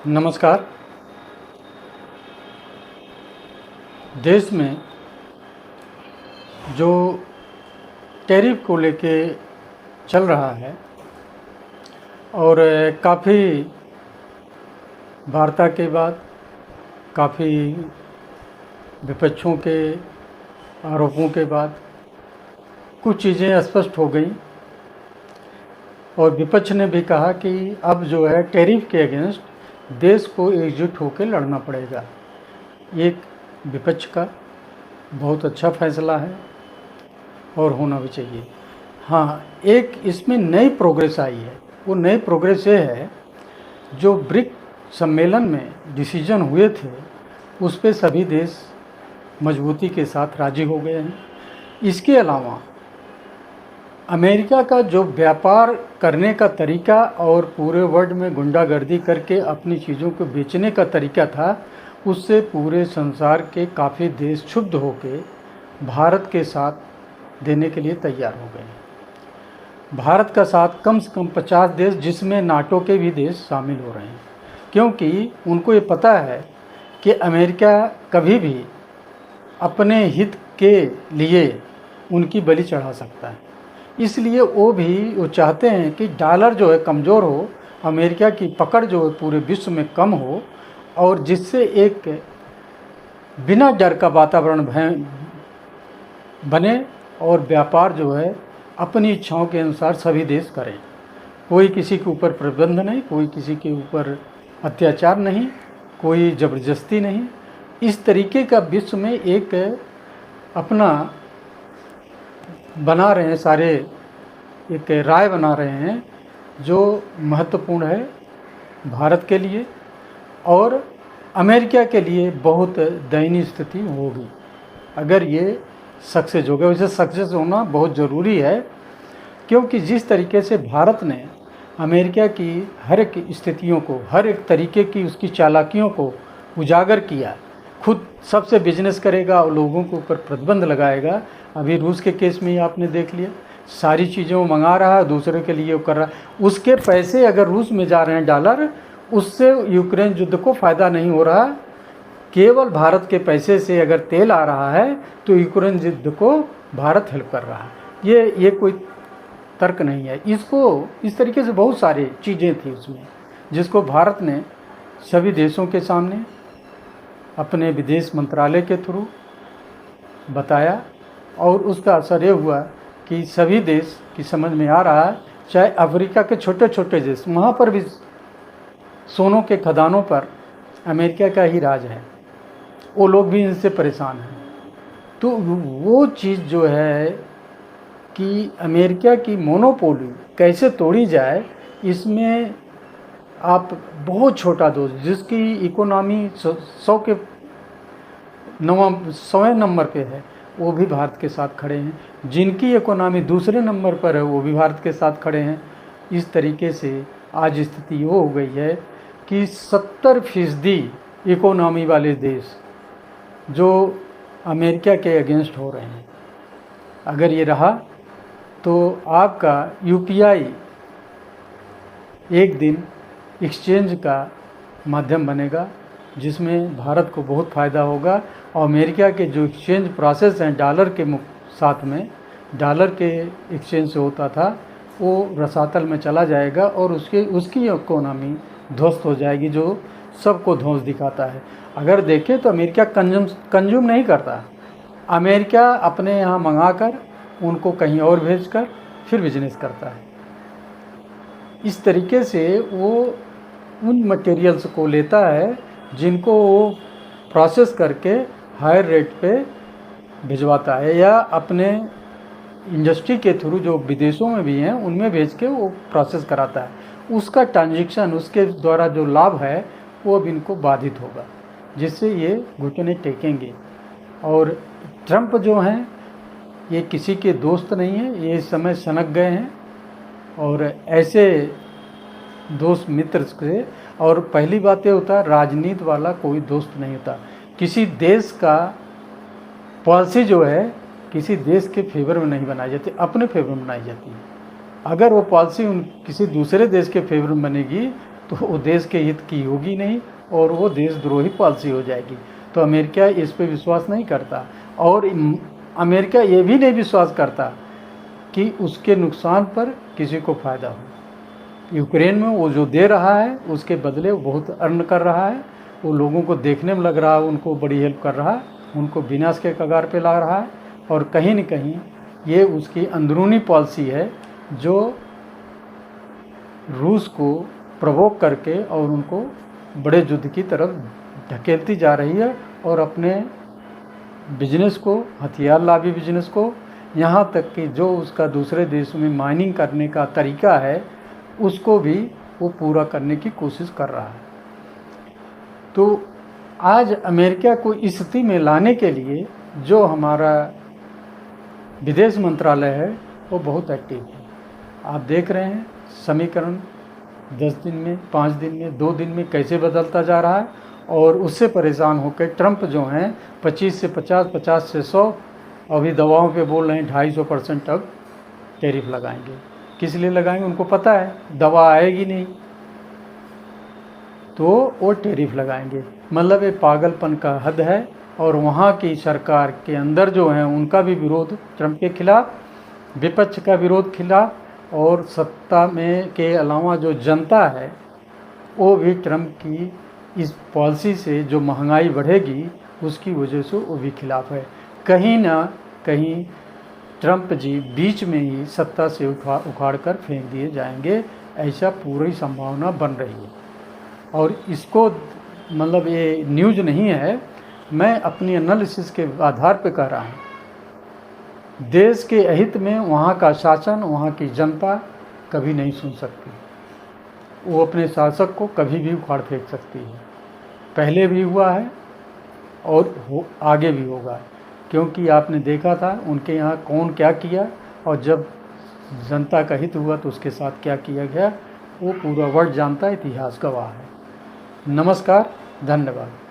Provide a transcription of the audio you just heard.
नमस्कार। देश में जो टैरिफ को लेके चल रहा है और काफ़ी वार्ता के बाद काफ़ी विपक्षों के आरोपों के बाद कुछ चीज़ें स्पष्ट हो गई और विपक्ष ने भी कहा कि अब जो है टैरिफ के अगेंस्ट देश को एकजुट होकर लड़ना पड़ेगा। एक विपक्ष का बहुत अच्छा फैसला है और होना भी चाहिए। हाँ, एक इसमें नई प्रोग्रेस आई है। वो नई प्रोग्रेस ये है, जो ब्रिक सम्मेलन में डिसीजन हुए थे उस पे सभी देश मजबूती के साथ राजी हो गए हैं। इसके अलावा अमेरिका का जो व्यापार करने का तरीका और पूरे वर्ल्ड में गुंडागर्दी करके अपनी चीज़ों को बेचने का तरीका था, उससे पूरे संसार के काफ़ी देश क्षुब्ध होकर भारत के साथ देने के लिए तैयार हो गए। भारत का साथ कम से कम 50 देश, जिसमें नाटो के भी देश शामिल हो रहे हैं, क्योंकि उनको ये पता है कि अमेरिका कभी भी अपने हित के लिए उनकी बलि चढ़ा सकता है। इसलिए वो चाहते हैं कि डॉलर जो है कमज़ोर हो, अमेरिका की पकड़ जो है पूरे विश्व में कम हो, और जिससे एक बिना डर का वातावरण बने और व्यापार जो है अपनी इच्छाओं के अनुसार सभी देश करें। कोई किसी के ऊपर प्रतिबंध नहीं, कोई किसी के ऊपर अत्याचार नहीं, कोई ज़बरदस्ती नहीं। इस तरीके का विश्व में एक अपना बना रहे हैं, सारे एक राय बना रहे हैं जो महत्वपूर्ण है भारत के लिए और अमेरिका के लिए। बहुत दयनीय स्थिति होगी अगर ये सक्सेस हो गया। वैसे सक्सेस होना बहुत ज़रूरी है, क्योंकि जिस तरीके से भारत ने अमेरिका की हर एक स्थितियों को, हर एक तरीके की उसकी चालाकियों को उजागर किया, खुद सबसे बिजनेस करेगा और लोगों के ऊपर प्रतिबंध लगाएगा। अभी रूस के केस में ही आपने देख लिया, सारी चीज़ें वो मंगा रहा है, दूसरे के लिए वो कर रहा है। उसके पैसे अगर रूस में जा रहे हैं डॉलर, उससे यूक्रेन युद्ध को फ़ायदा नहीं हो रहा। केवल भारत के पैसे से अगर तेल आ रहा है तो यूक्रेन युद्ध को भारत हेल्प कर रहा है। ये कोई तर्क नहीं है। इसको इस तरीके से बहुत सारी चीज़ें थी उसमें, जिसको भारत ने सभी देशों के सामने अपने विदेश मंत्रालय के थ्रू बताया और उसका असर ये हुआ कि सभी देश की समझ में आ रहा है, चाहे अफ्रीका के छोटे छोटे देश, वहाँ पर भी सोनों के खदानों पर अमेरिका का ही राज है, वो लोग भी इनसे परेशान हैं। तो वो चीज़ जो है कि अमेरिका की मोनोपोली कैसे तोड़ी जाए, इसमें आप बहुत छोटा दोस्त जिसकी इकोनॉमी 100वें नंबर पे है, वो भी भारत के साथ खड़े हैं। जिनकी इकोनॉमी दूसरे नंबर पर है, वो भी भारत के साथ खड़े हैं। इस तरीके से आज स्थिति वो हो गई है कि 70% इकोनॉमी वाले देश जो अमेरिका के अगेंस्ट हो रहे हैं। अगर ये रहा तो आपका यूपीआई एक दिन एक्सचेंज का माध्यम बनेगा, जिसमें भारत को बहुत फ़ायदा होगा। और अमेरिका के जो एक्सचेंज प्रोसेस हैं डॉलर के साथ में, डॉलर के एक्सचेंज से होता था, वो रसातल में चला जाएगा और उसकी इकोनॉमी ध्वस्त हो जाएगी, जो सबको ध्वस्त दिखाता है। अगर देखें तो अमेरिका कंज्यूम नहीं करता। अमेरिका अपने यहाँ मंगा कर उनको कहीं और भेज कर फिर बिजनेस करता है। इस तरीके से वो उन मटेरियल्स को लेता है जिनको वो प्रोसेस करके हायर रेट पे भिजवाता है, या अपने इंडस्ट्री के थ्रू जो विदेशों में भी हैं उनमें भेज के वो प्रोसेस कराता है। उसका ट्रांजैक्शन, उसके द्वारा जो लाभ है वो अब इनको बाधित होगा, जिससे ये घुटने टेकेंगे। और ट्रंप जो हैं ये किसी के दोस्त नहीं है, ये इस समय सनक गए हैं और ऐसे दोस्त मित्र से। और पहली बात ये होता है, राजनीति वाला कोई दोस्त नहीं होता। किसी देश का पॉलिसी जो है किसी देश के फेवर में नहीं बनाई जाती, अपने फेवर में बनाई जाती है। अगर वो पॉलिसी किसी दूसरे देश के फेवर में बनेगी तो वो देश के हित की होगी नहीं और वो देशद्रोही पॉलिसी हो जाएगी। तो अमेरिका इस पे विश्वास नहीं करता और अमेरिका ये भी नहीं विश्वास करता कि उसके नुकसान पर किसी को फ़ायदा हो। यूक्रेन में वो जो दे रहा है उसके बदले वो बहुत अर्न कर रहा है, वो लोगों को देखने में लग रहा है उनको बड़ी हेल्प कर रहा है, उनको विनाश के कगार पे ला रहा है। और कहीं न कहीं ये उसकी अंदरूनी पॉलिसी है जो रूस को प्रवोक करके और उनको बड़े युद्ध की तरफ ढकेलती जा रही है और अपने बिजनेस को, हथियार लाभी बिजनेस को, यहाँ तक कि जो उसका दूसरे देशों में माइनिंग करने का तरीका है उसको भी वो पूरा करने की कोशिश कर रहा है। तो आज अमेरिका को इस स्थिति में लाने के लिए जो हमारा विदेश मंत्रालय है वो बहुत एक्टिव है। आप देख रहे हैं समीकरण 10 दिन में, 5 दिन में, 2 दिन में कैसे बदलता जा रहा है और उससे परेशान होकर ट्रंप जो हैं 25 से 50, 50 से 100 अभी दवाओं पे बोल रहे हैं 250% तक टैरिफ लगाएंगे। किस लिए लगाएंगे? उनको पता है दवा आएगी नहीं तो वो टैरिफ लगाएंगे। मतलब ये पागलपन का हद है। और वहाँ की सरकार के अंदर जो है उनका भी विरोध ट्रंप के खिलाफ, विपक्ष का विरोध खिलाफ, और सत्ता में के अलावा जो जनता है वो भी ट्रंप की इस पॉलिसी से जो महंगाई बढ़ेगी उसकी वजह से वो भी खिलाफ है। कहीं ना कहीं ट्रंप जी बीच में ही सत्ता से उखाड़ कर फेंक दिए जाएंगे, ऐसा पूरी संभावना बन रही है। और इसको मतलब ये न्यूज़ नहीं है, मैं अपनी एनालिसिस के आधार पर कह रहा हूँ। देश के हित में वहाँ का शासन, वहाँ की जनता कभी नहीं सुन सकती। वो अपने शासक को कभी भी उखाड़ फेंक सकती है। पहले भी हुआ है और आगे भी होगा, क्योंकि आपने देखा था उनके यहाँ कौन क्या किया और जब जनता का हित हुआ तो उसके साथ क्या किया गया वो पूरा वर्ल्ड जानता है, इतिहास गवाह है। नमस्कार, धन्यवाद।